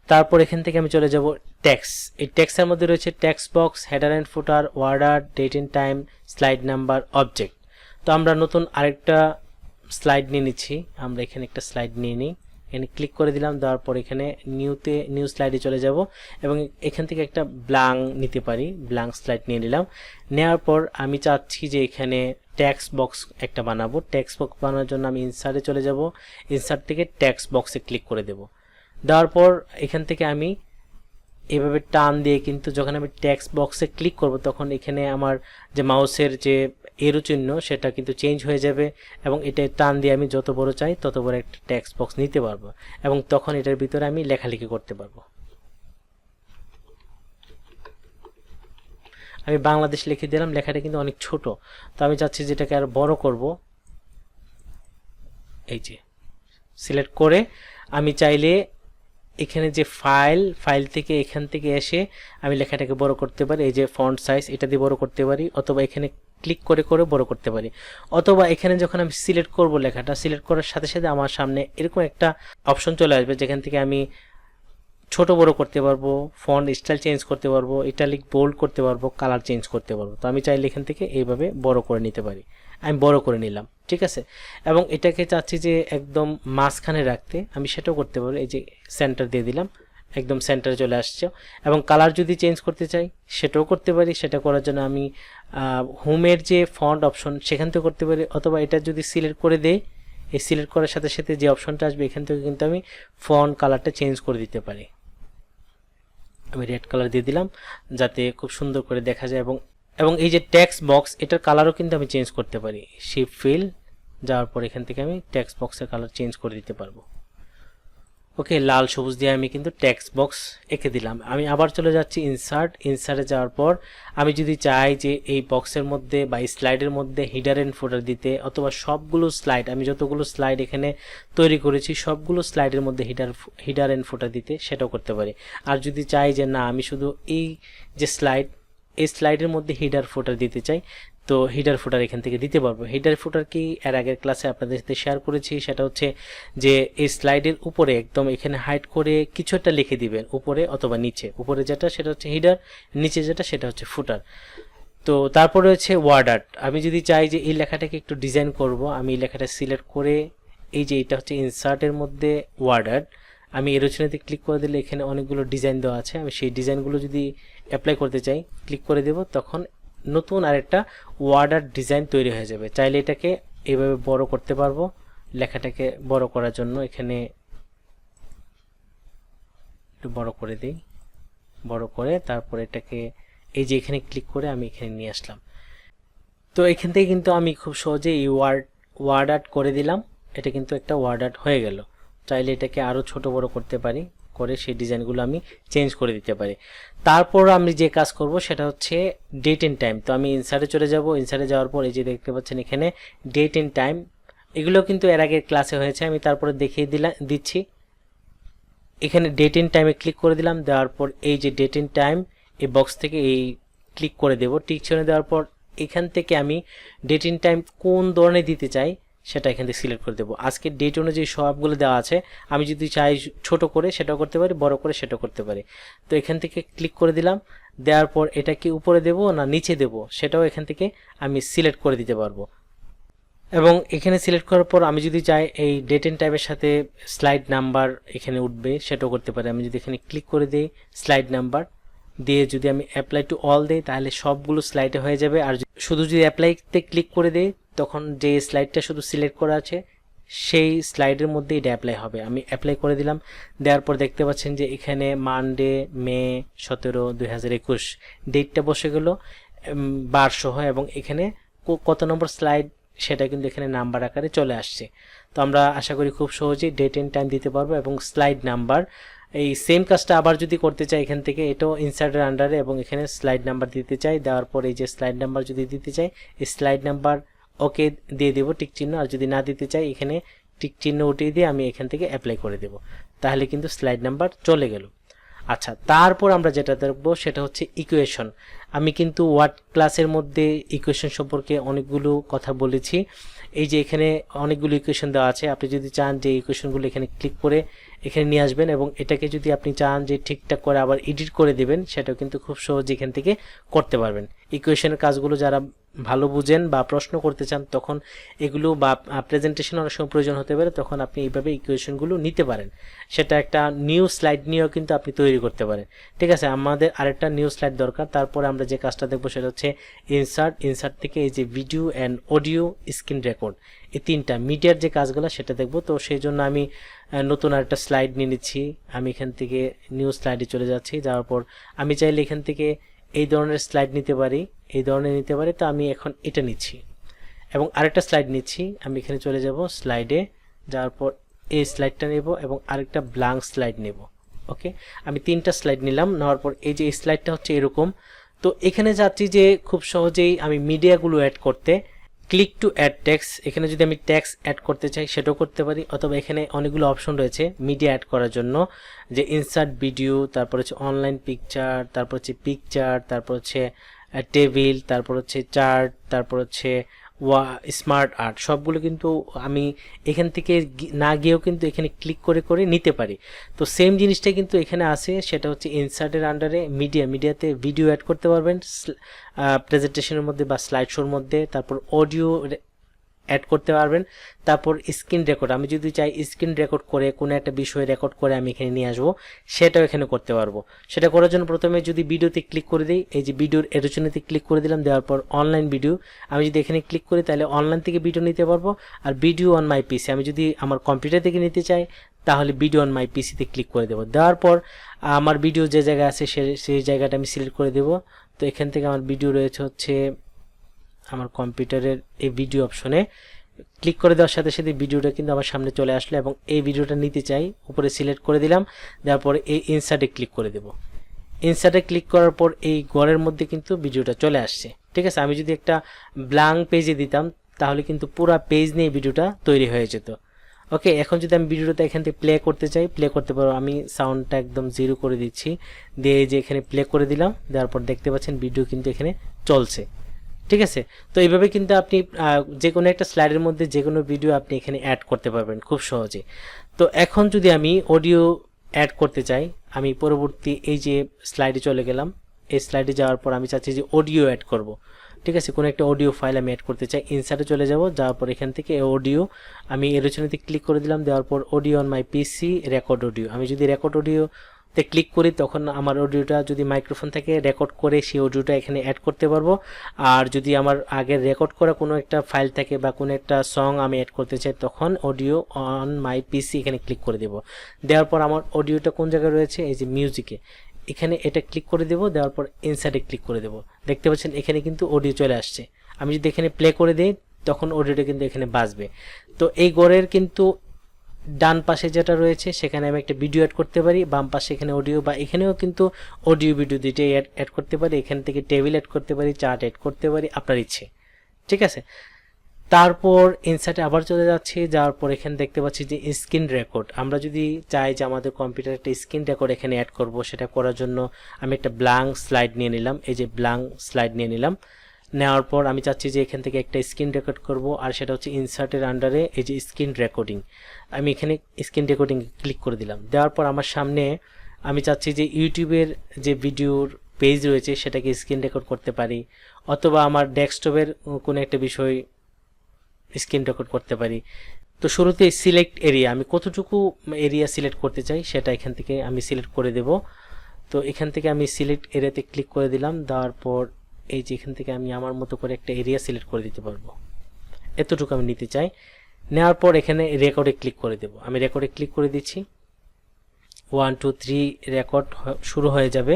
তারপর এখান থেকে আমি চলে যাব টেক্সট। এই টেক্সটের মধ্যে রয়েছে text box, header and footer, WordArt, date and time, slide number, object. তো আমরা নতুন আরেকটা স্লাইড নিয়ে নিচ্ছি। আমরা এখানে একটা স্লাইড নিয়ে নিই, এখানে ক্লিক করে দিলাম। দেওয়ার পর এখানে নিউ স্লাইডে চলে যাব এবং এখান থেকে একটা ব্ল্যাঙ্ক নিতে পারি, ব্ল্যাঙ্ক স্লাইড নিয়ে নিলাম। নেওয়ার পর আমি চাচ্ছি যে এখানে টেক্সট বক্স একটা বানাবো। টেক্সট বক্স বানানোর জন্য আমি ইনসার্টে চলে যাব, ইনসার্ট থেকে টেক্সট বক্সে ক্লিক করে দেব। দেওয়ার পর এখান থেকে আমি এভাবে টান দিয়ে কিন্তু যখন আমি টেক্সট বক্সে ক্লিক করব তখন এখানে আমার যে মাউসের যে এরো চিহ্ন সেটা কিন্তু চেঞ্জ হয়ে যাবে এবং এটা টান দিয়ে আমি যত বড় চাই তত বড় একটা টেক্সট বক্স নিতে পারবো এবং তখন এটার ভিতরে আমি লেখালেখি করতে পারবো। আমি বাংলাদেশ লিখে দিলাম, লেখাটা কিন্তু অনেক ছোট, তো আমি চাচ্ছি যেটাকে আরো বড় করব। এই যে সিলেক্ট করে আমি চাইলে এখানে যে ফাইল থেকে এখান থেকে এসে আমি লেখাটাকে বড় করতে পারি। এই যে ফন্ট সাইজ এটা দিয়ে বড় করতে পারি, অথবা এখানে ক্লিক করে করে বড় করতে পারি, অথবা এখানে যখন আমি সিলেক্ট করব লেখাটা, সিলেক্ট করার সাথে সাথে আমার সামনে এরকম একটা অপশন চলে আসবে যেখান থেকে আমি ছোট বড় করতে পারবো, ফন্ট স্টাইল চেঞ্জ করতে পারবো, ইটালিক বোল্ড করতে পারবো, কালার চেঞ্জ করতে পারবো। তো আমি চাইলে এখান থেকে এইভাবে বড় করে নিতে পারি। আমি বড় করে নিলাম, ঠিক আছে। এবং এটাকে চাচ্ছি যে একদম মাঝখানে রাখতে, আমি সেটাও করতে পারি। এই যে সেন্টার দিয়ে দিলাম, একদম সেন্টারে চলে আসছে। এবং কালার যদি চেঞ্জ করতে চাই সেটাও করতে পারি। সেটা করার জন্য আমি হোমের যে ফন্ট অপশন সেখান থেকে করতে পারি, অথবা এটা যদি সিলেক্ট করে দেই, এই সিলেক্ট করার সাথে সাথে যে অপশনটা আসবে এখান থেকে কিন্তু আমি ফন্ট কালারটা চেঞ্জ করে দিতে পারি। আমি রেড কালার দিয়ে দিলাম যাতে খুব সুন্দর করে দেখা যায়। এবং এই যে টেক্সট বক্স এটার কালারও কিন্তু আমি চেঞ্জ করতে পারি। শিপ ফিল যাওয়ার পর এখান থেকে আমি টেক্সট বক্সের কালার চেঞ্জ করে দিতে পারবো। ওকে, লাল সবুজ দিয়ে আমি কিন্তু টেক্সট বক্স এঁকে দিলাম। আমি আবার চলে যাচ্ছি ইনসার্টে যাওয়ার পর আমি যদি চাই যে এই বক্সের মধ্যে বা স্লাইডের মধ্যে হিডার এন্ড ফুটার দিতে, অথবা সবগুলো স্লাইড, আমি যতগুলো স্লাইড এখানে তৈরি করেছি সবগুলো স্লাইডের মধ্যে হিডার এন্ড ফুটার দিতে, সেটাও করতে পারি। আর যদি চাই যে না আমি শুধু এই যে এই স্লাইডের মধ্যে হিডার ফুটার দিতে চাই, তো হিডার ফুটার এখান থেকে দিতে পারবো। হিডার ফুটার কি এর আগের ক্লাসে আপনাদের সাথে শেয়ার করেছি, সেটা হচ্ছে যে এই স্লাইডের উপরে একদম এখানে হাইড করে কিছু একটা লিখে দিবেন উপরে অথবা নিচে। উপরে যেটা সেটা হচ্ছে হিডার, নিচে যেটা সেটা হচ্ছে ফুটার। তো তারপরে হচ্ছে ওয়ার্ড আর্ট। আমি যদি চাই যে এই লেখাটাকে একটু ডিজাইন করব, আমি এই লেখাটা সিলেক্ট করে এই যে এটা হচ্ছে ইনসার্টের মধ্যে ওয়ার্ড আর্ট, আমি এর রচনাতে ক্লিক করে দিলে এখানে অনেকগুলো ডিজাইন দেওয়া আছে। আমি সেই ডিজাইনগুলো যদি অ্যাপ্লাই করতে চাই ক্লিক করে দেব, তখন নতুন আরেকটা ওয়ার্ড আর্ট ডিজাইন তৈরি হয়ে যাবে। চাইলে এটাকে এইভাবে বড় করতে পারবো। লেখাটাকে বড় করার জন্য এখানে একটু বড় করে দিই, বড় করে তারপর এটাকে এই যে এখানে ক্লিক করে আমি এখানে নিয়ে আসলাম। তো এখান থেকে কিন্তু আমি খুব সহজে এই ওয়ার্ড আর্ট করে দিলাম। এটা কিন্তু একটা ওয়ার্ড আর্ট হয়ে গেল। চাইলে এটাকে আরও ছোট বড় করতে পারি, করে সেই ডিজাইনগুলো আমি চেঞ্জ করে দিতে পারি। তারপর আমি যে কাজ করব সেটা হচ্ছে ডেট এন্ড টাইম। তো আমি ইনসার্টে চলে যাব, ইনসার্টে যাওয়ার পর এই যে দেখতে পাচ্ছেন এখানে ডেট এন্ড টাইম, এগুলো কিন্তু এর আগের ক্লাসে হয়েছে, আমি তারপরে দেখিয়ে দিচ্ছি। এখানে ডেট এন্ড টাইমে ক্লিক করে দিলাম। দেওয়ার পর এই যে ডেট এন্ড টাইম এই বক্স থেকে এই ক্লিক করে দেব। টিক চিহ্ন দেওয়ার পর এখান থেকে আমি ডেট এন্ড টাইম কোন ধরনের দিতে চাই সেটা এখান থেকে সিলেক্ট করে দেবো। আজকে ডেট অনুযায়ী সবগুলো দেওয়া আছে, আমি যদি চাই ছোট করে সেটাও করতে পারি, বড় করে সেটাও করতে পারি। তো এখান থেকে ক্লিক করে দিলাম। দেওয়ার পর এটা কি উপরে দেব না নিচে দেব সেটাও এখান থেকে আমি সিলেক্ট করে দিতে পারবো। এবং এখানে সিলেক্ট করার পর আমি যদি চাই এই ডেট এন্ড টাইমের সাথে স্লাইড নাম্বার এখানে উঠবে সেটাও করতে পারি। আমি যদি এখানে ক্লিক করে দিই স্লাইড নাম্বার দিয়ে যদি আমি অ্যাপ্লাই টু অল দিই তাহলে সবগুলো স্লাইডে হয়ে যাবে। আর শুধু যদি অ্যাপ্লাইতে ক্লিক করে দিই তখন যে স্লাইডটা শুধু সিলেক্ট করা আছে সেই স্লাইডের মধ্যে এটা অ্যাপ্লাই হবে। আমি অ্যাপ্লাই করে দিলাম। দেওয়ার পর দেখতে পাচ্ছেন যে এখানে মানডে মে 17, 2021 ডেটটা বসে গেল বারসহ, এবং এখানে কত নম্বর স্লাইড সেটা কিন্তু এখানে নাম্বার আকারে চলে আসছে। তো আমরা আশা করি খুব সহজেই ডেট এন্ড টাইম দিতে পারবো এবং স্লাইড নাম্বার। এই সেম কাজটা আবার যদি করতে চাই এখান থেকে এটাও ইনসার্টের আন্ডারে, এবং এখানে স্লাইড নাম্বার দিতে চাই। দেওয়ার পর এই যে স্লাইড নাম্বার যদি দিতে চাই এই স্লাইড নাম্বার ওকে দিয়ে দেবো টিক চিহ্ন, আর যদি না দিতে চাই এখানে টিক চিহ্ন উঠিয়ে দিয়ে আমি এখান থেকে অ্যাপ্লাই করে দেব, তাহলে কিন্তু স্লাইড নাম্বার চলে গেল। আচ্ছা, তারপর আমরা যেটা দেখবো সেটা হচ্ছে ইকুয়েশন। আমি কিন্তু ওয়ার্ড ক্লাসের মধ্যে ইকুয়েশন সম্পর্কে অনেকগুলো কথা বলেছি। এই যে এখানে অনেকগুলো ইকুয়েশন দেওয়া আছে, আপনি যদি চান যে ইকুয়েশনগুলো এখানে ক্লিক করে এখানে নিয়ে আসবেন এবং এটাকে যদি আপনি চান যে ঠিকঠাক করে আবার এডিট করে দিবেন, সেটাও কিন্তু খুব সহজে এখান থেকে করতে পারবেন। ইকুয়েশনের কাজগুলো যারা ভালো বুঝেন বা প্রশ্ন করতে চান, তখন এগুলো বা প্রেজেন্টেশন অনেক সময় প্রয়োজন হতে পারে, তখন আপনি এইভাবে ইকুয়েশনগুলো নিতে পারেন। সেটা একটা নিউ স্লাইড নিয়েও কিন্তু আপনি তৈরি করতে পারেন। ঠিক আছে, আমাদের আরেকটা নিউ স্লাইড দরকার। তারপরে আমরা যে কাজটা দেখবো সেটা হচ্ছে ইনসার্ট থেকে এই যে video and audio screen record, এই তিনটা মিডিয়ার যে কাজগুলো সেটা দেখবো। তো সেই জন্য আমি নতুন আরেকটা স্লাইড নিয়ে নিচ্ছি। আমি এখান থেকে নিউ স্লাইডে চলে যাচ্ছি। যাওয়ার পর আমি চাইলে এখান থেকে এই ধরনের স্লাইড নিতে পারি, এই ধরনের নিতে পারি। তো আমি এখন এটা নিচ্ছি এবং আরেকটা স্লাইড নিচ্ছি। আমি এখানে চলে যাব স্লাইডে, যাওয়ার পর এই স্লাইডটা নেব এবং আরেকটা ব্ল্যাঙ্ক স্লাইড নেব। ওকে, আমি তিনটা স্লাইড নিলাম। নেওয়ার পর এই যে স্লাইডটা হচ্ছে এরকম। তো এখানে যাচ্ছি যে খুব সহজেই আমি মিডিয়াগুলো অ্যাড করতে, ক্লিক টু অ্যাড ট্যাক্স, এখানে যদি আমি ট্যাক্স অ্যাড করতে চাই সেটাও করতে পারি, অথবা এখানে অনেকগুলো অপশন রয়েছে মিডিয়া অ্যাড করার জন্য, যে ইনসার্ট ভিডিও, তারপর হচ্ছে অনলাইন পিকচার, তারপর হচ্ছে পিকচার, তারপর হচ্ছে টেবিল, তারপর হচ্ছে চার্ট, তারপর হচ্ছে স্মার্ট আর্ট। সবগুলো কিন্তু আমি এখান থেকে না গিয়েও কিন্তু এখানে ক্লিক করে করে নিতে পারি। তো সেম জিনিসটাই কিন্তু এখানে আছে, সেটা হচ্ছে ইনসার্টের আন্ডারে মিডিয়াতে ভিডিও অ্যাড করতে পারবেন প্রেজেন্টেশনের মধ্যে বা স্লাইড শোর মধ্যে। তারপর অডিও অ্যাড করতে পারবেন। তারপর স্ক্রিন রেকর্ড, আমি যদি চাই স্ক্রিন রেকর্ড করে কোনো একটা বিষয় রেকর্ড করে আমি এখানে নিয়ে আসবো, সেটাও এখানে করতে পারবো। সেটা করার জন্য প্রথমে যদি ভিডিওতে ক্লিক করে দিই, এই যে ভিডিওর এরোচনেতে ক্লিক করে দিলাম, দেওয়ার পর অনলাইন ভিডিও, আমি যদি এখানে ক্লিক করি তাহলে অনলাইন থেকে ভিডিও নিতে পারবো। আর ভিডিও অন মাই পিসি, আমি যদি আমার কম্পিউটার থেকে নিতে চাই তাহলে ভিডিও অন মাই পিসিতে ক্লিক করে দেবো। দেওয়ার পর আমার ভিডিও যে জায়গায় আছে সেই জায়গাটা আমি সিলেক্ট করে দেবো। তো এখান থেকে আমার ভিডিও রয়েছে হচ্ছে আমার কম্পিউটারের এই ভিডিও অপশনে ক্লিক করে দেওয়ার সাথে সাথে ভিডিওটা কিন্তু আমার সামনে চলে আসলো এবং এই ভিডিওটা নিতে চাই, উপরে সিলেক্ট করে দিলাম। দেওয়ার পরে এই ইনসার্টে ক্লিক করে দেব। ইনসার্টে ক্লিক করার পর এই ঘরের মধ্যে কিন্তু ভিডিওটা চলে আসছে। ঠিক আছে, আমি যদি একটা ব্ল্যাঙ্ক পেজে দিতাম তাহলে কিন্তু পুরো পেজ নিয়ে ভিডিওটা তৈরি হয়ে যেত। ওকে, এখন যদি আমি ভিডিওটা এখান থেকে প্লে করতে চাই, প্লে করতে পারবো। আমি সাউন্ডটা একদম জিরো করে দিচ্ছি, দিয়ে যে এখানে প্লে করে দিলাম। দেওয়ার পর দেখতে পাচ্ছেন ভিডিও কিন্তু এখানে চলছে। ঠিক আছে, তো এইভাবে কিন্তু আপনি যে কোনো একটা স্লাইডের মধ্যে যে কোনো ভিডিও আপনি এখানে অ্যাড করতে পারবেন খুব সহজে। তো এখন যদি আমি অডিও অ্যাড করতে চাই, আমি পরবর্তী এই যে স্লাইডে চলে গেলাম। এই স্লাইডে যাওয়ার পর আমি চাচ্ছি যে অডিও অ্যাড করব। ঠিক আছে, কোনো একটা অডিও ফাইল আমি অ্যাড করতে চাই, ইনসার্টে চলে যাব। যাওয়ার পর এখান থেকে অডিও, আমি এরোচনেতে ক্লিক করে দিলাম। দেওয়ার পর audio on my PC, record audio, আমি যদি রেকর্ড অডিওতে ক্লিক করি তখন আমার অডিওটা যদি মাইক্রোফোন থেকে রেকর্ড করে সেই অডিওটা এখানে অ্যাড করতে পারবো। আর যদি আমার আগের রেকর্ড করা কোনো একটা ফাইল থাকে বা কোনো একটা সং আমি অ্যাড করতে চাই, তখন অডিও অন মাই পিসি এখানে ক্লিক করে দেব। দেওয়ার পর আমার অডিওটা কোন জায়গায় রয়েছে, এই যে মিউজিকে, এখানে এটা ক্লিক করে দেব। দেওয়ার পর ইনসার্টে ক্লিক করে দেব। দেখতে পাচ্ছেন এখানে কিন্তু অডিও চলে আসছে। আমি যদি এখানে প্লে করে দিই তখন অডিওটা কিন্তু এখানে বাজবে। তো এই ঘরের কিন্তু ডান পাশে যেটা রয়েছে সেখানে আমি একটা ভিডিও অ্যাড করতে পারি, বাম পাশে এখানে অডিও, বা এখানেও কিন্তু অডিও ভিডিও দুইটাই অ্যাড করতে পারি। এখান থেকে টেবিল অ্যাড করতে পারি, চার্ট অ্যাড করতে পারি, আপনার ইচ্ছে। ঠিক আছে, তারপর ইনসার্টে আবার চলে যাচ্ছি। যাওয়ার পর এখানে দেখতে পাচ্ছি যে স্ক্রিন রেকর্ড, আমরা যদি চাই যে আমাদের কম্পিউটারে একটা স্ক্রিন রেকর্ড এখানে অ্যাড করব, সেটা করার জন্য আমি একটা ব্ল্যাঙ্ক স্লাইড নিয়ে নিলাম। এই যে ব্ল্যাঙ্ক স্লাইড নিয়ে নিলাম। নেওয়ার পর আমি চাচ্ছি যে এখান থেকে একটা স্ক্রিন রেকর্ড করব, আর সেটা হচ্ছে ইনসার্টের আন্ডারে এই যে স্ক্রিন রেকর্ডিং, আমি এখানে স্ক্রিন রেকর্ডিং ক্লিক করে দিলাম। দেওয়ার পর আমার সামনে আমি চাচ্ছি যে ইউটিউবের যে ভিডিওর পেজ রয়েছে সেটাকে স্ক্রিন রেকর্ড করতে পারি, অথবা আমার ডেস্কটপের কোনো একটা বিষয় স্ক্রিন রেকর্ড করতে পারি। তো শুরুতে সিলেক্ট এরিয়া, আমি কতটুকু এরিয়া সিলেক্ট করতে চাই সেটা এখান থেকে আমি সিলেক্ট করে দেব। তো এখান থেকে আমি সিলেক্ট এরিয়াতে ক্লিক করে দিলাম। দেওয়ার পর এই যে এখান থেকে আমি আমার মতো করে একটা এরিয়া সিলেক্ট করে দিতে পারবো, এতটুকু আমি নিতে চাই। নেওয়ার পর এখানে রেকর্ডে ক্লিক করে দেব। আমি রেকর্ডে ক্লিক করে দিচ্ছি। 1 2 3 রেকর্ড শুরু হয়ে যাবে।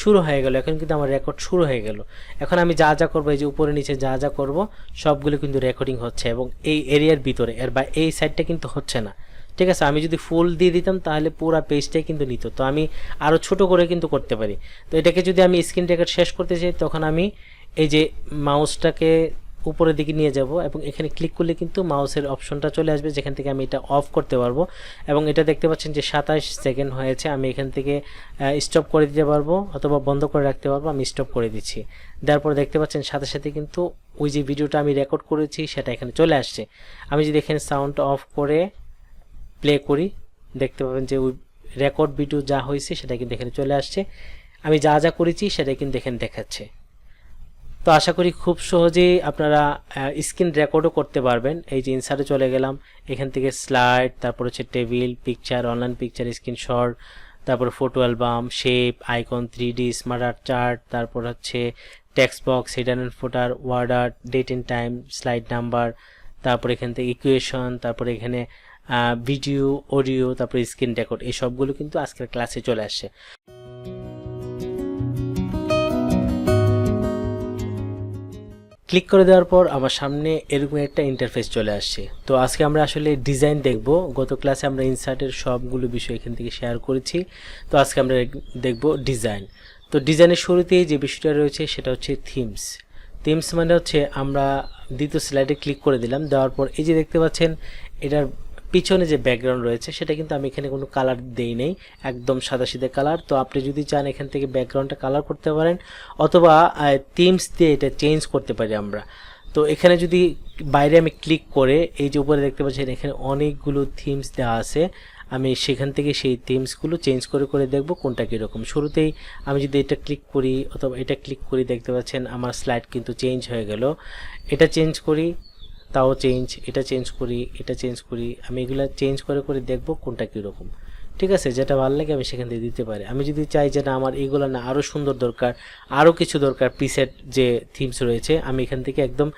শুরু হয়ে গেল, এখন কিন্তু আমার রেকর্ড শুরু হয়ে গেল। এখন আমি যা যা করবো, এই যে উপরে নিচে যা যা করবো সবগুলো কিন্তু রেকর্ডিং হচ্ছে, এবং এই এরিয়ার ভিতরে বা এই সাইডটা কিন্তু হচ্ছে না। ঠিক আছে, আমি যদি ফুল দিয়ে দিতাম তাহলে পুরো পেজটাই কিন্তু নিত। তো আমি আরও ছোট করে কিন্তু করতে পারি। তো এটাকে যদি আমি স্ক্রিন রেকর্ড শেষ করতে চাই তখন আমি এই যে মাউসটাকে উপরের দিকে নিয়ে যাব এবং এখানে ক্লিক করলে কিন্তু মাউসের অপশনটা চলে আসবে, যেখান থেকে আমি এটা অফ করতে পারবো। এবং এটা দেখতে পাচ্ছেন যে 27 সেকেন্ড হয়েছে, আমি এখান থেকে স্টপ করে দিতে পারবো অথবা বন্ধ করে রাখতে পারবো। আমি স্টপ করে দিচ্ছি। তারপর দেখতে পাচ্ছেন সাথে সাথে কিন্তু ওই যে ভিডিওটা আমি রেকর্ড করেছি সেটা এখানে চলে আসছে। আমি যদি এখানে সাউন্ড অফ করে প্লে করি, দেখতে পাবেন যে রেকর্ড ভিডিও যা হয়েছে সেটা কিন্তু এখানে চলে আসছে, আমি যা যা করেছি সেটা কিন্তু এখানে দেখাচ্ছে। তো আশা করি খুব সহজেই আপনারা স্ক্রিন রেকর্ডও করতে পারবেন। এই যে ইনসার্টে চলে গেলাম, এখান থেকে স্লাইড, তারপর হচ্ছে table, picture, online picture, screenshot, তারপর photo album, shape, icon, 3D, smart art chart, তারপর হচ্ছে text box, header and footer, word art, date and time, slide number, তারপর এখান থেকে ইকুয়েশন, তারপর এখানে ভিডিও, অডিও, তারপর স্ক্রিন রেকর্ড, এই সবগুলো কিন্তু আজকের ক্লাসে চলে আসছে। ক্লিক করে দেওয়ার পর আমার সামনে এরকম একটা ইন্টারফেস চলে আসছে। তো আজকে আমরা আসলে ডিজাইন দেখব। গত ক্লাসে আমরা ইনসার্টের সবগুলো বিষয় এখান থেকে শেয়ার করেছি, তো আজকে আমরা দেখব ডিজাইন। তো ডিজাইনের শুরুতেই যে বিষয়টা রয়েছে সেটা হচ্ছে থিমস। থিমস মানে হচ্ছে আমরা দ্বিতীয় স্লাইডে ক্লিক করে দিলাম, দেওয়ার পর এই যে দেখতে পাচ্ছেন এটার পিছনে যে ব্যাকগ্রাউন্ড রয়েছে সেটা কিন্তু আমি এখানে কোনো কালার দেই নেই, একদম সাদাসিধে কালার। তো আপনি যদি চান এখান থেকে ব্যাকগ্রাউন্ডটা কালার করতে পারেন, অথবা থিমস দিয়ে এটা চেঞ্জ করতে পারি আমরা। তো এখানে যদি বাইরে আমি ক্লিক করে এই যে উপরে দেখতে পাচ্ছেন এখানে অনেকগুলো থিমস দেওয়া আছে, আমি সেখান থেকে সেই থিমসগুলো চেঞ্জ করে করে দেখব কোনটা কীরকম। শুরুতেই আমি যদি এটা ক্লিক করি অথবা এটা ক্লিক করি, দেখতে পাচ্ছেন আমার স্লাইড কিন্তু চেঞ্জ হয়ে গেল। এটা চেঞ্জ করি, তাও চেঞ্জ, এটা চেঞ্জ করি, এটা চেঞ্জ করি, আমি এগুলো চেঞ্জ করে করে দেখব কোনটা কীরকম। ঠিক আছে, যেটা ভালো লাগে আমি সেখান থেকে দিতে পারি। আমি যদি চাই যে না আমার এগুলো না আরও সুন্দর দরকার, আরও কিছু দরকার, প্রিসেট যে থিমস রয়েছে, আমি এখান থেকে একদম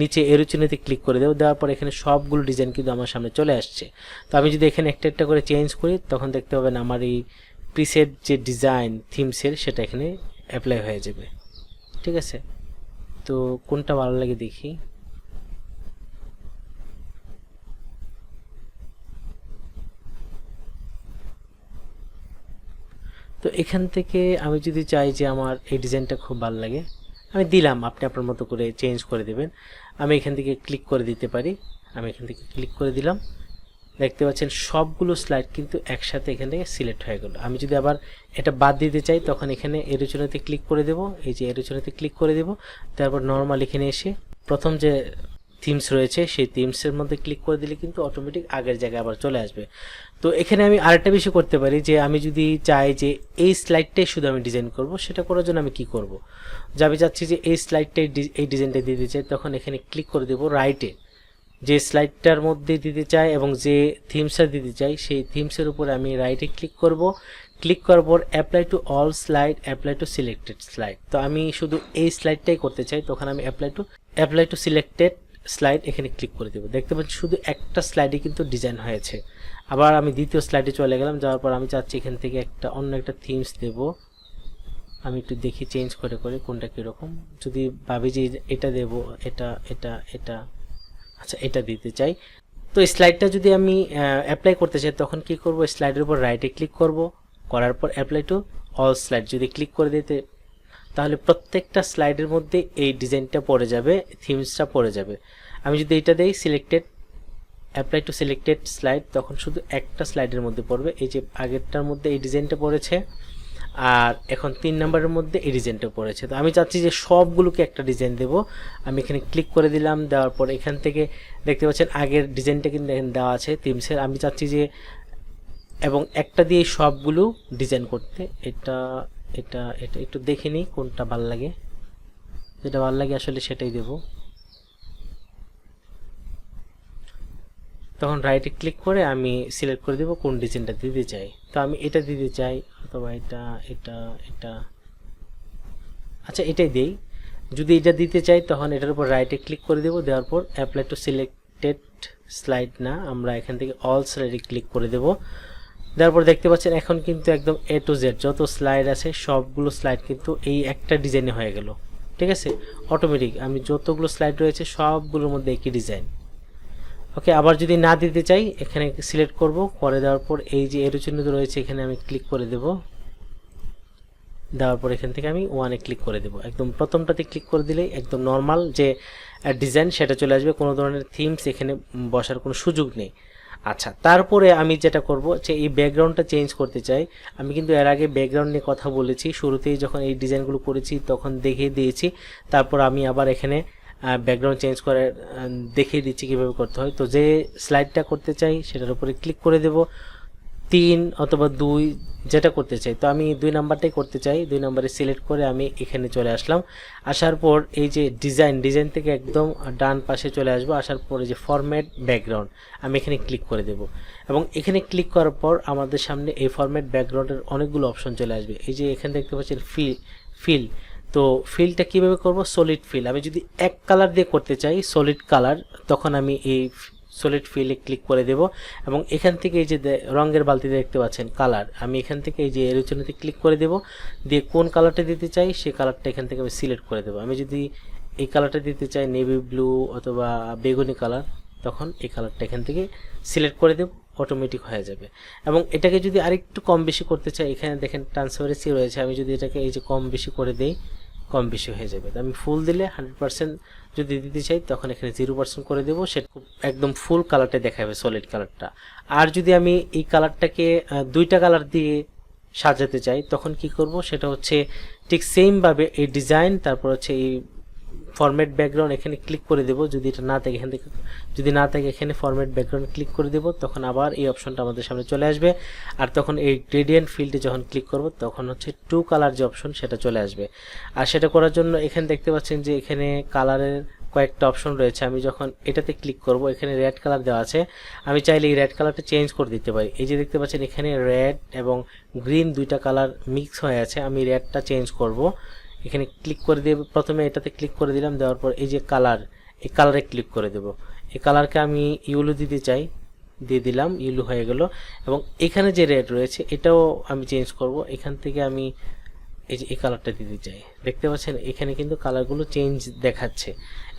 নিচে এরো চিহ্নতে ক্লিক করে দেবো। দেওয়ার পর এখানে সবগুলো ডিজাইন কিন্তু আমার সামনে চলে আসছে। তো আমি যদি এখানে একটা একটা করে চেঞ্জ করি তখন দেখতে পাবেন আমার এই প্রিসেট যে ডিজাইন থিমসের সেটা এখানে অ্যাপ্লাই হয়ে যাবে। ঠিক আছে, তো কোনটা ভালো লাগে দেখি। তো এখান থেকে আমি যদি চাই যে আমার এই ডিজাইনটা খুব ভালো লাগে, আমি দিলাম, আপনি আপনার মতো করে চেঞ্জ করে দেবেন। আমি এখান থেকে ক্লিক করে দিতে পারি, আমি এখান থেকে ক্লিক করে দিলাম। দেখতে পাচ্ছেন সবগুলো স্লাইড কিন্তু একসাথে এখান থেকে সিলেক্ট হয়ে গেল। আমি যদি আবার এটা বাদ দিতে চাই তখন এখানে এরোচনাতে ক্লিক করে দেব, এই যে এরোচনাতে ক্লিক করে দেব। তারপর নর্মাল এখানে এসে প্রথম যে থিমস রয়েছে সেই থিমসের মধ্যে ক্লিক করে দিলে কিন্তু অটোমেটিক আগের জায়গায় আবার চলে আসবে। তো এখানে আমি আরেকটা বিষয় করতে পারি যে আমি যদি চাই যে এই স্লাইডটাই শুধু আমি ডিজাইন করব, সেটা করার জন্য আমি কি করব, যে আমি চাচ্ছি যে এই স্লাইডটাই এই ডিজাইনটা দিতে চাই, তখন এখানে ক্লিক করে দেব রাইটে, যে স্লাইডটার মধ্যে দিতে চাই এবং যে থিমসটা দিতে চাই সেই থিমসের উপরে আমি রাইটে ক্লিক করব। ক্লিক করার পর apply to all slide, apply to selected slide. তো আমি শুধু এই স্লাইডটাই করতে চাই, তখন আমি অ্যাপ্লাই টু সিলেক্টেড স্লাইড এখানে ক্লিক করে দেবো। দেখতে পাচ্ছি শুধু একটা স্লাইডে কিন্তু ডিজাইন হয়েছে। আবার আমি দ্বিতীয় স্লাইডে চলে গেলাম, যাওয়ার পর আমি চাচ্ছি এখান থেকে অন্য একটা থিমস দেব। আমি একটু দেখি চেঞ্জ করে করে কোনটা কীরকম, যদি ভাবি যে এটা দেব, এটা এটা এটা আচ্ছা এটা দিতে চাই। তো স্লাইডটা যদি আমি অ্যাপ্লাই করতে চাই তখন কি করব, স্লাইডের উপর রাইটে ক্লিক করব, করার পর অ্যাপ্লাই টু অল স্লাইড যদি ক্লিক করে দিতে, তাহলে প্রত্যেকটা স্লাইডের মধ্যে এই ডিজাইনটা পড়ে যাবে, থিমসটা পড়ে যাবে। আমি যদি এটা দেই selected, apply to selected slide, তখন শুধু একটা স্লাইডের মধ্যে পড়বে। এই যে আগেরটার মধ্যে এই ডিজাইনটা পড়েছে, আর এখন 3 নম্বরের মধ্যে এই ডিজাইনটা পড়েছে। তো আমি চাচ্ছি যে সবগুলোকে একটা ডিজাইন দেব। আমি এখানে ক্লিক করে দিলাম, দেওয়ার পর এখান থেকে দেখতে পাচ্ছেন আগের ডিজাইনটা কিন্তু এখানে দেওয়া আছে থিমসের। আমি চাচ্ছি যে এবং একটা দিয়ে সবগুলো ডিজাইন করতে, এটা এটা এটা একটু দেখে নিই কোনটা ভালো লাগে, যেটা ভালো লাগে আসলে সেটাই দেব। তখন রাইটে ক্লিক করে আমি সিলেক্ট করে দেব কোন ডিজাইনটা দিতে চাই। তো আমি এটা দিতে চাই, অথবা এটা এটা এটা আচ্ছা এটাই দেই। যদি এটা দিতে চাই তখন এটার উপর রাইটে ক্লিক করে দেব, দেওয়ার পর অ্যাপ্লাই টু সিলেক্টেড স্লাইড না, আমরা এখান থেকে অল স্লাইডে ক্লিক করে দেব। দেওয়ার পর দেখতে পাচ্ছেন এখন কিন্তু একদম এ টু জেড যত স্লাইড আছে সবগুলো স্লাইড কিন্তু এই একটা ডিজাইনে হয়ে গেল। ঠিক আছে, অটোমেটিক আমি যতগুলো স্লাইড রয়েছে সবগুলোর মধ্যে একই ডিজাইন। ওকে, আবার যদি না দিতে চাই এখানে সিলেক্ট করব, করে দেওয়ার পর এই যে এরো চিহ্ন রয়েছে এখানে আমি ক্লিক করে দেব। দেওয়ার পর এখান থেকে আমি ওয়ানে ক্লিক করে দেব। একদম প্রথমটাতে ক্লিক করে দিলেই একদম নর্মাল যে ডিজাইন সেটা চলে আসবে, কোনো ধরনের থিমস এখানে বসার কোনো সুযোগ নেই। আচ্ছা, তারপরে আমি যেটা করব যে এই ব্যাকগ্রাউন্ডটা চেঞ্জ করতে চাই। আমি কিন্তু এর আগে ব্যাকগ্রাউন্ড নিয়ে কথা বলেছি, শুরুতেই যখন এই ডিজাইনগুলো করেছি তখন দেখিয়ে দিয়েছি। তারপর আমি আবার এখানে ব্যাকগ্রাউন্ড চেঞ্জ করে দেখিয়ে দিচ্ছি কীভাবে করতে হয়। তো যে স্লাইডটা করতে চাই সেটার উপরে ক্লিক করে দেব, 3 অথবা 2 যেটা করতে চাই। তো আমি 2 নাম্বারটাই করতে চাই, 2 নাম্বারে সিলেক্ট করে আমি এখানে চলে আসলাম। আসার পর এই যে ডিজাইন থেকে একদম ডান পাশে চলে আসবো। আসার পর এই যে ফরম্যাট ব্যাকগ্রাউন্ড আমি এখানে ক্লিক করে দেব, এবং এখানে ক্লিক করার পর আমাদের সামনে এই ফরম্যাট ব্যাকগ্রাউন্ডের অনেকগুলো অপশন চলে আসবে। এই যে এখানে দেখতে পাচ্ছেন ফিল। তো ফিলটা কিভাবে করব? Solid feel. আমি যদি এক কালার দিয়ে করতে চাই সলিড কালার, তখন আমি এই সলিড ফিলে ক্লিক করে দেব, এবং এখান থেকে এই যে রঙের বালতিতে দেখতে পাচ্ছেন কালার, আমি এখান থেকে এই যে এরোচনাতে ক্লিক করে দেব, দিয়ে কোন কালারটা দিতে চাই সেই কালারটা এখান থেকে আমি সিলেক্ট করে দেব। আমি যদি এই কালারটা দিতে চাই নেভি ব্লু অথবা বেগুনি কালার, তখন এই কালারটা এখান থেকে সিলেক্ট করে দেব, অটোমেটিক হয়ে যাবে। এবং এটাকে যদি আরেকটু কম বেশি করতে চাই, এখানে দেখেন ট্রান্সপারেন্সি রয়েছে, আমি যদি এটাকে এই যে কম বেশি করে দেই, কম বেশি হয়ে যাবে। আমি ফুল দিলে 100% যদি দিতে চাই তখন এখানে 0% করে দেবো, সেটা একদম ফুল কালারটা দেখাবে, সলিড কালারটা। আর যদি আমি এই কালারটাকে 2টা কালার দিয়ে সাজাতে চাই তখন কি করব? সেটা হচ্ছে ঠিক সেমভাবে এই ডিজাইন, তারপর হচ্ছে এই ফরম্যাট ব্যাকগ্রাউন্ড এখানে ক্লিক করে দেব। যদি এটা না থাকে এখান থেকে, যদি না থাকে এখানে ফরম্যাট ব্যাকগ্রাউন্ড ক্লিক করে দেব, তখন আবার এই অপশনটা আমাদের সামনে চলে আসবে। আর তখন এই গ্রেডিয়েন্ট ফিল্ডে যখন ক্লিক করব তখন হচ্ছে 2 কালার যে অপশন সেটা চলে আসবে। আর সেটা করার জন্য এখানে দেখতে পাচ্ছেন যে এখানে কালারের কয়েকটা অপশন রয়েছে। আমি যখন এটাতে ক্লিক করব, এখানে রেড কালার দেওয়া আছে, আমি চাইলে এই রেড কালারটা চেঞ্জ করে দিতে পারি। এই যে দেখতে পাচ্ছেন এখানে রেড এবং গ্রিন 2টা কালার মিক্স হয়ে আছে, আমি রেডটা চেঞ্জ করব। এখানে ক্লিক করে দিয়ে প্রথমে এটাতে ক্লিক করে দিলাম, দেওয়ার পর এই যে কালার, এই কালারে ক্লিক করে দেব। এই কালারকে আমি ইয়েলো দিতে চাই, দিয়ে দিলাম, ইয়েলো হয়ে গেল। এবং এখানে যে রেড রয়েছে এটাও আমি চেঞ্জ করব, এখান থেকে আমি এই যে এই কালারটা দিতে চাই। দেখতে পাচ্ছেন এখানে কিন্তু কালারগুলো চেঞ্জ দেখাচ্ছে।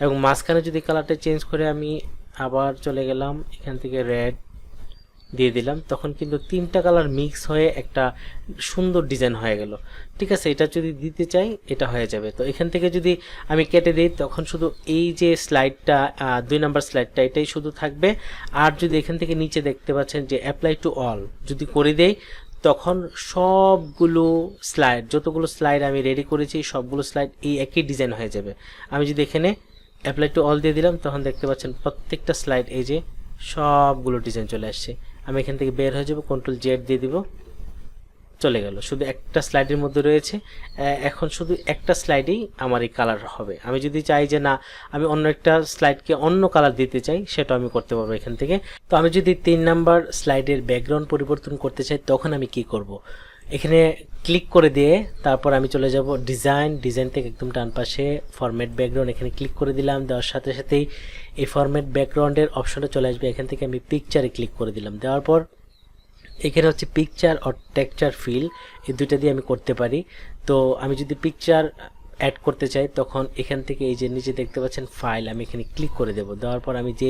এবং মাঝখানে যদি কালারটা চেঞ্জ করে আমি আবার চলে গেলাম, এখান থেকে রেড দিয়ে দিলাম, তখন কিন্তু 3টা কালার মিক্স হয়ে একটা সুন্দর ডিজাইন হয়ে গেল। ঠিক আছে, এটা যদি দিতে চাই এটা হয়ে যাবে। তো এখান থেকে যদি আমি কেটে দিই তখন শুধু এই যে স্লাইডটা 2 নাম্বার স্লাইডটা এটাই শুধু থাকবে। আর যদি এখান থেকে নিচে দেখতে পাচ্ছেন যে অ্যাপ্লাই টু অল যদি করে দেই, তখন সবগুলো স্লাইড, যতগুলো স্লাইড আমি রেডি করেছি সবগুলো স্লাইড এই একই ডিজাইন হয়ে যাবে। আমি যদি এখানে অ্যাপ্লাই টু অল দিয়ে দিলাম, তখন দেখতে পাচ্ছেন প্রত্যেকটা স্লাইড এই যে সবগুলো ডিজাইন চলে আসছে। আমি এখান থেকে বের হয়ে যাব, Ctrl Z দিয়ে দিব, চলে গেল। শুধু একটা স্লাইডের মধ্যে রয়েছে, এখন শুধু একটা স্লাইডেই আমার এই কালার হবে। আমি যদি চাই যে না আমি অন্য একটা স্লাইডকে অন্য কালার দিতে চাই, সেটা আমি করতে পারবো এখান থেকে। তো আমি যদি 3 নাম্বার স্লাইডের ব্যাকগ্রাউন্ড পরিবর্তন করতে চাই তখন আমি কি করব? এখানে ক্লিক করে দিয়ে তারপর আমি চলে যাব ডিজাইন থেকে একদম ডান পাশে ফরম্যাট ব্যাকগ্রাউন্ড, এখানে ক্লিক করে দিলাম। দেওয়ার সাথে সাথেই এই ফরম্যাট ব্যাকগ্রাউন্ডের অপশনটা চলে আসবে। এখান থেকে আমি পিকচারে ক্লিক করে দিলাম, দেওয়ার পর এখানে হচ্ছে পিকচার আর টেক্সচার ফিল, এই দুইটা দিয়ে আমি করতে পারি। তো আমি যদি পিকচার অ্যাড করতে চাই তখন এখান থেকে এই যে নিচে দেখতে পাচ্ছেন ফাইল, আমি এখানে ক্লিক করে দেব। দেওয়ার পর আমি যে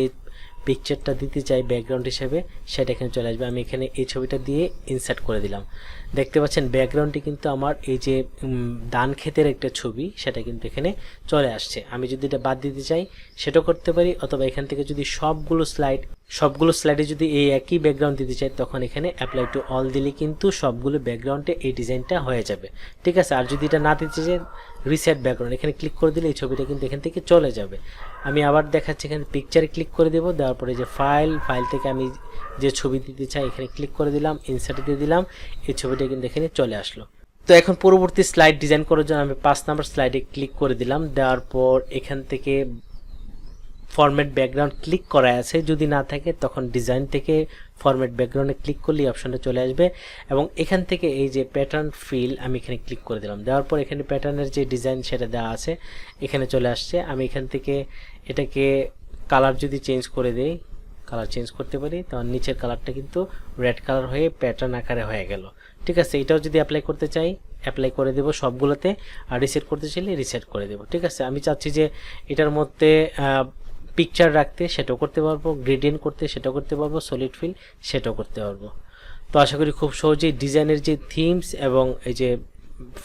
পিকচারটা দিতে চাই ব্যাকগ্রাউন্ড হিসেবে সেটা এখানে চলে আসবে। আমি এখানে এই ছবিটা দিয়ে ইনসার্ট করে দিলাম। দেখতে পাচ্ছেন ব্যাকগ্রাউন্ডটি কিন্তু আমার এই যে ধান ক্ষেতের একটা ছবি সেটা কিন্তু এখানে চলে আসছে। আমি যদি এটা বাদ দিতে চাই সেটাও করতে পারি, অথবা এখান থেকে যদি সবগুলো স্লাইডে যদি এই একই ব্যাকগ্রাউন্ড দিতে চাই তখন এখানে অ্যাপ্লাই টু অল দিলে কিন্তু সবগুলো ব্যাকগ্রাউন্ডে এই ডিজাইনটা হয়ে যাবে। ঠিক আছে, আর যদি এটা না দিতে চাই রিসেট ব্যাকগ্রাউন্ড এখানে ক্লিক করে দিলে এই ছবিটা কিন্তু এখান থেকে চলে যাবে। আমি আবার দেখাচ্ছি, এখানে পিকচারে ক্লিক করে দেবো, দেওয়ার পরে যে ফাইল থেকে আমি যে ছবি দিতে চাই এখানে ক্লিক করে দিলাম, ইনসার্ট দিয়ে দিলাম, এই ছবিটা কিন্তু এখানে চলে আসলো। তো এখন পরবর্তী স্লাইড ডিজাইন করার জন্য আমি 5 নাম্বার স্লাইডে ক্লিক করে দিলাম। দেওয়ার পর এখান থেকে ফরম্যাট ব্যাকগ্রাউন্ড ক্লিক করা আছে, যদি না থাকে তখন ডিজাইন থেকে ফরম্যাট ব্যাকগ্রাউন্ডে ক্লিক করলে অপশনটা চলে আসবে। এবং এখান থেকে এই যে প্যাটার্ন ফিল আমি এখানে ক্লিক করে দিলাম, দেওয়ার পর এখানে প্যাটার্নের যে ডিজাইন সেটা দেওয়া আছে এখানে চলে আসছে। আমি এখান থেকে এটাকে কালার যদি চেঞ্জ করে দেই, কালার চেঞ্জ করতে পারি, তখন নিচের কালারটা কিন্তু রেড কালার হয়ে প্যাটার্ন আকারে হয়ে গেল। ঠিক আছে, এটাও যদি অ্যাপ্লাই করতে চাই অ্যাপ্লাই করে দেব সবগুলোতে, আর রিসেট করতে চাইলে রিসেট করে দেব। ঠিক আছে, আমি চাচ্ছি যে এটার মধ্যে পিকচার রাখতে সেটাও করতে পারবো, গ্রেডিয়েন্ট করতে সেটাও করতে পারবো, সলিড ফিল সেটাও করতে পারবো। তো আশা করি খুব সহজেই ডিজাইনের যে থিমস এবং এই যে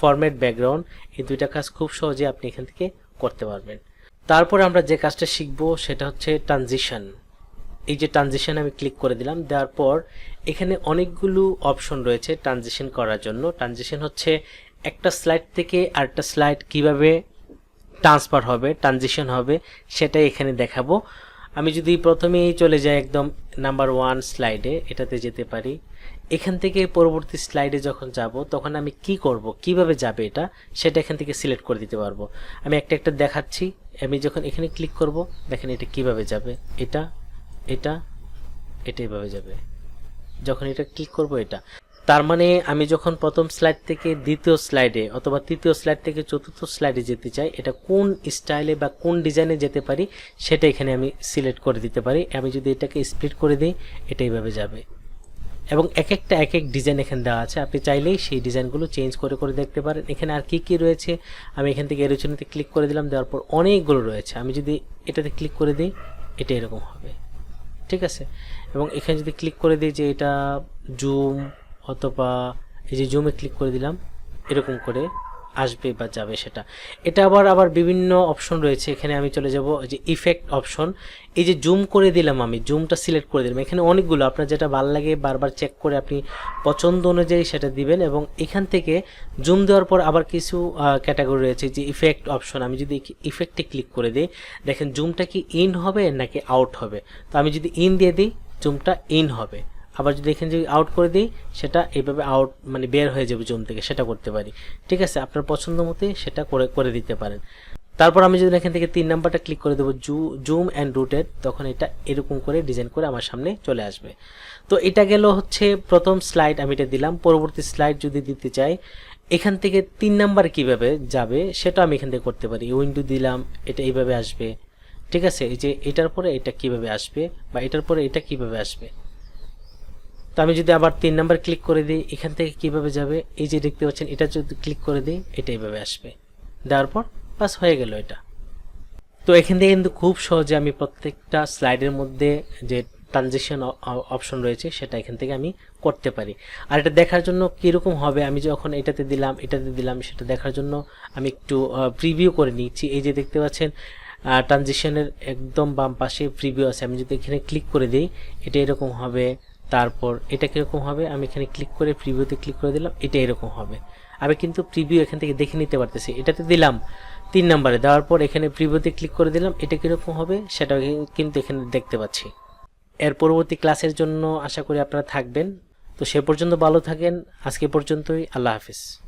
ফরম্যাট ব্যাকগ্রাউন্ড এই দুইটা কাজ খুব সহজে আপনি এখান থেকে করতে পারবেন। তারপরে আমরা যে কাজটা শিখব সেটা হচ্ছে ট্রানজিশন। এই যে ট্রানজিশন আমি ক্লিক করে দিলাম, দেওয়ার পর এখানে অনেকগুলো অপশন রয়েছে ট্রানজিশন করার জন্য। ট্রানজিশন হচ্ছে একটা স্লাইড থেকে আরেকটা স্লাইড কিভাবে ট্রান্সফার হবে, ট্রানজিশন হবে, সেটাই এখানে দেখাবো। আমি যদি প্রথমেই চলে যাই একদম নাম্বার 1 স্লাইডে, এটাতে যেতে পারি। এখান থেকে পরবর্তী স্লাইডে যখন যাব তখন আমি কি করব, কিভাবে যাবে এটা, সেটা এখান থেকে সিলেক্ট করে দিতে পারবো। আমি একটা একটা দেখাচ্ছি। আমি যখন এখানে ক্লিক করব, দেখেন এটা কিভাবে যাবে, এটা এটা এটা এভাবে যাবে। যখন এটা ক্লিক করব এটা, তার মানে আমি যখন প্রথম স্লাইড থেকে দ্বিতীয় স্লাইডে অথবা তৃতীয় স্লাইড থেকে চতুর্থ স্লাইডে যেতে চাই, এটা কোন স্টাইলে বা কোন ডিজাইনে যেতে পারি সেটা এখানে আমি সিলেক্ট করে দিতে পারি। আমি যদি এটাকে স্প্লিট করে দিই, এটা এইভাবে যাবে এবং এক একটা এক এক ডিজাইন এখানে দেওয়া আছে। আপনি চাইলেই সেই ডিজাইনগুলো চেঞ্জ করে করে দেখতে পারেন। এখানে আর কি কি রয়েছে, আমি এখান থেকে এরোচনিতে ক্লিক করে দিলাম, দেওয়ার পর অনেকগুলো রয়েছে। আমি যদি এটাতে ক্লিক করে দিই, এটা এরকম হবে, ঠিক আছে। এবং এখানে যদি ক্লিক করে দিই যে এটা জুম, অথবা এই যে জুমে ক্লিক করে দিলাম, এরকম করে আসবে বা যাবে সেটা। এটা আবার বিভিন্ন অপশন রয়েছে। এখানে আমি চলে যাব যে ইফেক্ট অপশন। এই যে জুম করে দিলাম, আমি জুমটা সিলেক্ট করে দিলাম। এখানে অনেকগুলো, আপনার যেটা ভালো লাগে বারবার চেক করে আপনি পছন্দ অনুযায়ী সেটা দিবেন। এবং এখান থেকে জুম দেওয়ার পর আবার কিছু ক্যাটাগরি রয়েছে, যে ইফেক্ট অপশন। আমি যদি ইফেক্টে ক্লিক করে দিই, দেখেন জুমটা কি ইন হবে নাকি আউট হবে। তো আমি যদি ইন দিয়ে দিই, জুমটা ইন হবে। আবার যদি এখানে যদি আউট করে দিই, সেটা এইভাবে আউট মানে বের হয়ে যাবে জুম থেকে, সেটা করতে পারি। ঠিক আছে, আপনার পছন্দ মতো সেটা করে দিতে পারেন। তারপর আমি যদি এখান থেকে 3 নাম্বারটা ক্লিক করে দেবো, জুম অ্যান্ড রোটেট, তখন এটা এরকম করে ডিজাইন করে আমার সামনে চলে আসবে। তো এটা গেল হচ্ছে প্রথম স্লাইড, আমি এটা দিলাম। পরবর্তী স্লাইড যদি দিতে চাই, এখান থেকে 3 নাম্বার কিভাবে যাবে সেটা আমি এখান থেকে করতে পারি। উইন্ডো দিলাম, এটা এইভাবে আসবে, ঠিক আছে। এই যে এটার পরে এটা কিভাবে আসবে, বা এটার পরে এটা কিভাবে আসবে। তো আমি যদি আবার 3 নাম্বার ক্লিক করে দিই, এখান থেকে কিভাবে যাবে, এই যে দেখতে পাচ্ছেন, এটা যদি ক্লিক করে দিই, এটা এইভাবে আসবে। দেওয়ার পর বাস হয়ে গেল এটা। তো এখান থেকে কিন্তু খুব সহজে আমি প্রত্যেকটা স্লাইডের মধ্যে যে ট্রানজিশন অপশন রয়েছে সেটা এখান থেকে আমি করতে পারি। আর এটা দেখার জন্য কীরকম হবে, আমি যখন এটাতে দিলাম সেটা দেখার জন্য আমি একটু প্রিভিউ করে নিচ্ছি। এই যে দেখতে পাচ্ছেন ট্রানজিশনের একদম বাম পাশে প্রিভিউ আছে। আমি যদি এখানে ক্লিক করে দিই, এটা এরকম হবে। তারপর এটা কীরকম হবে, আমি এখানে ক্লিক করে প্রিভিউতে ক্লিক করে দিলাম, এটা এরকম হবে। আমি কিন্তু প্রিভিউ এখান থেকে দেখে নিতে পারতেছি। এটাতে দিলাম 3 নাম্বারে, দেওয়ার পর এখানে প্রিভিউতে ক্লিক করে দিলাম, এটা কীরকম হবে সেটা কিন্তু এখানে দেখতে পাচ্ছি। এর পরবর্তী ক্লাসের জন্য আশা করি আপনারা থাকবেন। তো সে পর্যন্ত ভালো থাকেন। আজকে পর্যন্তই, আল্লাহ হাফিজ।